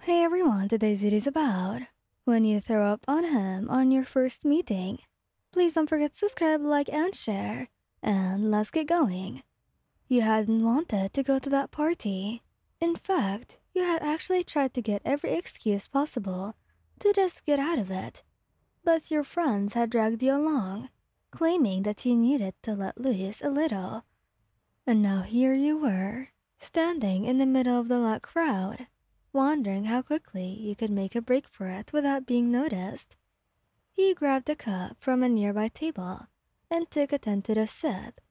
Hey everyone, today's video is about when you throw up on him on your first meeting. Please don't forget to subscribe, like, and share. And let's get going. You hadn't wanted to go to that party. In fact, you had actually tried to get every excuse possible to just get out of it. But your friends had dragged you along, claiming that you needed to let loose a little. And now here you were, standing in the middle of the loud crowd, wondering how quickly you could make a break for it without being noticed. You grabbed a cup from a nearby table and took a tentative sip,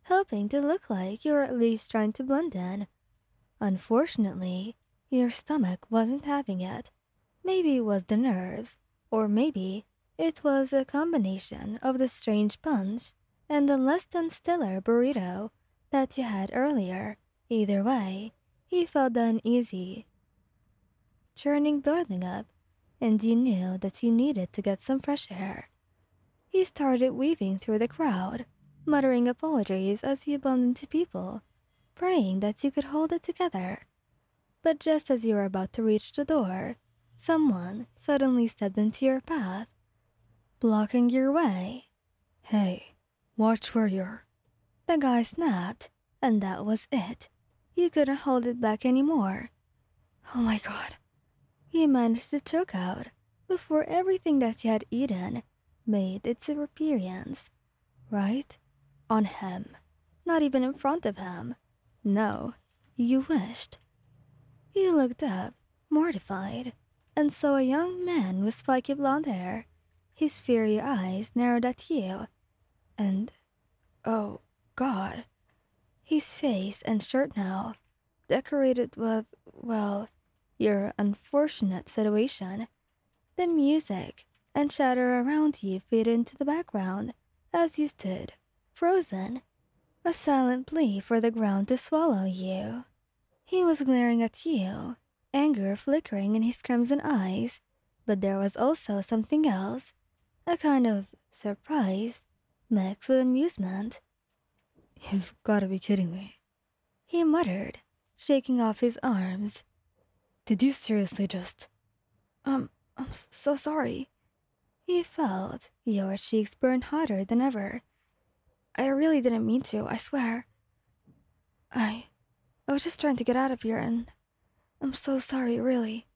hoping to look like you were at least trying to blend in. Unfortunately, your stomach wasn't having it. Maybe it was the nerves, or maybe it was a combination of the strange punch and the less than stellar burrito that you had earlier. Either way, you felt uneasy, churning boiling up, and you knew that you needed to get some fresh air. You started weaving through the crowd, muttering apologies as you bumped into people, praying that you could hold it together. But just as you were about to reach the door, someone suddenly stepped into your path, blocking your way. "Hey, watch where you're..." The guy snapped, and that was it. You couldn't hold it back anymore. "Oh my god." You managed to choke out before everything that you had eaten made its appearance. Right on him. Not even in front of him. No, you wished. You looked up, mortified, and saw a young man with spiky blonde hair, his fiery eyes narrowed at you, and, oh god, his face and shirt now, decorated with, well, your unfortunate situation. The music and chatter around you faded into the background as you stood, frozen, a silent plea for the ground to swallow you. He was glaring at you, anger flickering in his crimson eyes, but there was also something else, a kind of surprise mixed with amusement. "You've gotta be kidding me," he muttered, shaking off his arms. "Did you seriously just..." I'm so sorry." You felt your cheeks burn hotter than ever. "I really didn't mean to, I swear. I was just trying to get out of here, and I'm so sorry, really."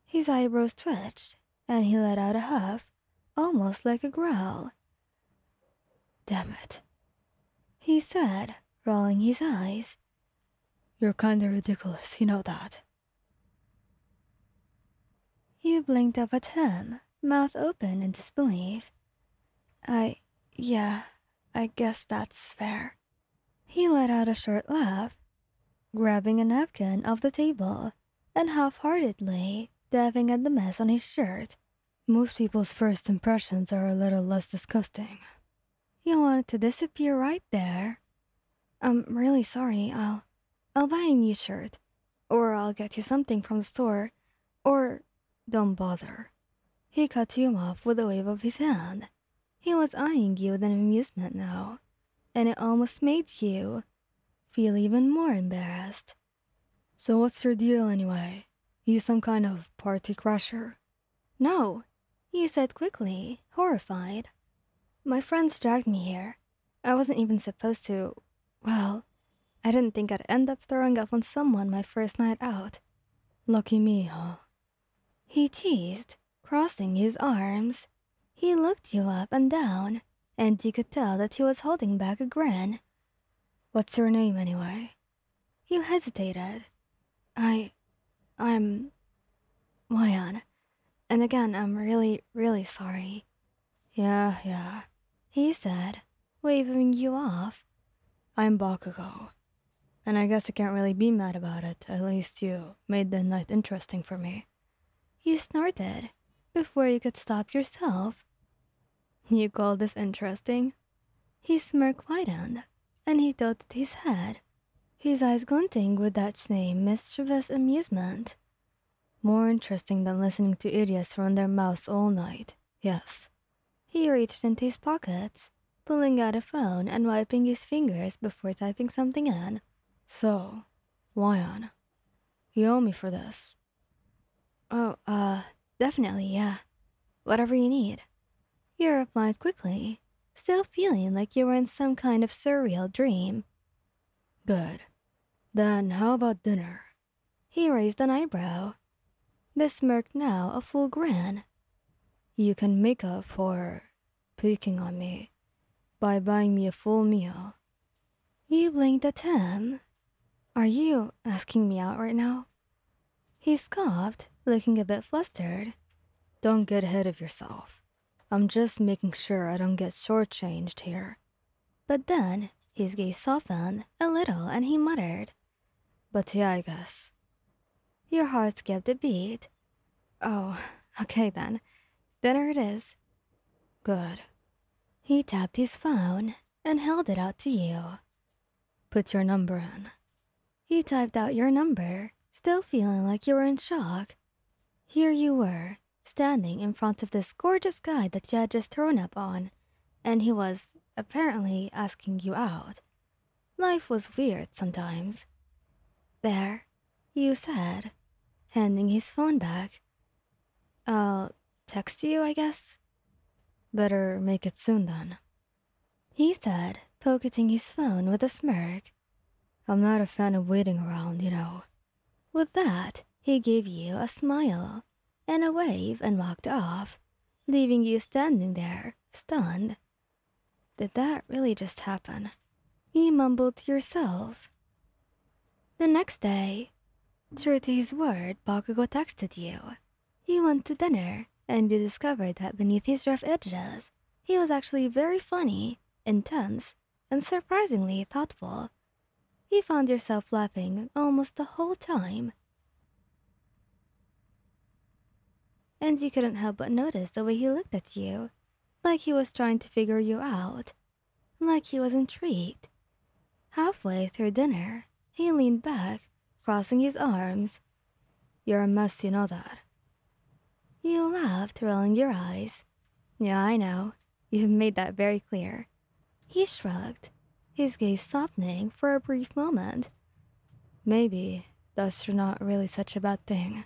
His eyebrows twitched, and he let out a huff, almost like a growl. "Damn it," he said, rolling his eyes. "You're kinda ridiculous, you know that." You blinked up at him, mouth open in disbelief. Yeah, I guess that's fair." He let out a short laugh, grabbing a napkin off the table and half-heartedly dabbing at the mess on his shirt. "Most people's first impressions are a little less disgusting." You wanted to disappear right there. "I'm really sorry. I'll buy a new shirt, or I'll get you something from the store, or..." "Don't bother." He cut you off with a wave of his hand. He was eyeing you with an amusement now, and it almost made you feel even more embarrassed. "So what's your deal anyway? You some kind of party crasher?" "No," you said quickly, horrified. "My friends dragged me here. I wasn't even supposed to... Well, I didn't think I'd end up throwing up on someone my first night out." "Lucky me, huh?" He teased, crossing his arms. He looked you up and down, and you could tell that he was holding back a grin. "What's your name, anyway?" You hesitated. I'm Mayan. And again, I'm really, really sorry." Yeah," he said, waving you off. "I'm Bakugou. And I guess I can't really be mad about it. At least you made the night interesting for me." You snorted before you could stop yourself. "You call this interesting?" His smirk widened, and he tilted his head, his eyes glinting with that same mischievous amusement. "More interesting than listening to idiots run their mouths all night, yes." He reached into his pockets, pulling out a phone and wiping his fingers before typing something in. "So, Wyan, you owe me for this." Oh, definitely, yeah. Whatever you need. You replied quickly, still feeling like you were in some kind of surreal dream. Good. Then how about dinner? He raised an eyebrow, the smirk now a full grin. You can make up for picking on me by buying me a full meal. You blinked at him. Are you asking me out right now? He scoffed, looking a bit flustered. Don't get ahead of yourself. I'm just making sure I don't get shortchanged here. But then his gaze softened a little and he muttered, But yeah, I guess. Your heart skipped a beat. Oh, okay then. Dinner it is. Good. He tapped his phone and held it out to you. Put your number in. He typed out your number, still feeling like you were in shock. Here you were, standing in front of this gorgeous guy that you had just thrown up on, and he was apparently asking you out. Life was weird sometimes. There, you said, handing his phone back. I'll text you, I guess. Better make it soon then. He said, pocketing his phone with a smirk. I'm not a fan of waiting around, you know. With that, he gave you a smile and a wave and walked off, leaving you standing there, stunned. Did that really just happen? You mumbled to yourself. The next day, true to his word, Bakugou texted you. He went to dinner, and you discovered that beneath his rough edges, he was actually very funny, intense, and surprisingly thoughtful. You found yourself laughing almost the whole time. And you couldn't help but notice the way he looked at you, like he was trying to figure you out, like he was intrigued. Halfway through dinner, he leaned back, crossing his arms. You're a mess, you know that. You laughed, rolling your eyes. Yeah, I know. You've made that very clear. He shrugged, his gaze softening for a brief moment. Maybe that's not really such a bad thing.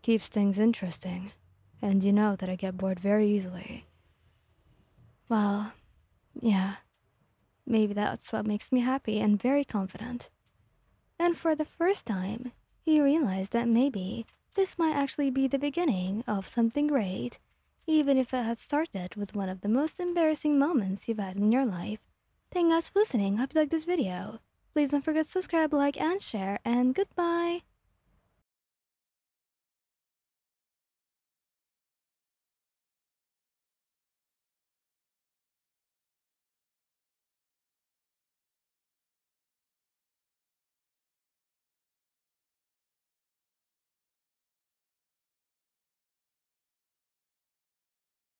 Keeps things interesting, and you know that I get bored very easily. Well, yeah, maybe that's what makes me happy and very confident. And for the first time, he realized that maybe this might actually be the beginning of something great, even if it had started with one of the most embarrassing moments you've had in your life. Thank you guys for listening. Hope you liked this video. Please don't forget to subscribe, like, and share, and goodbye!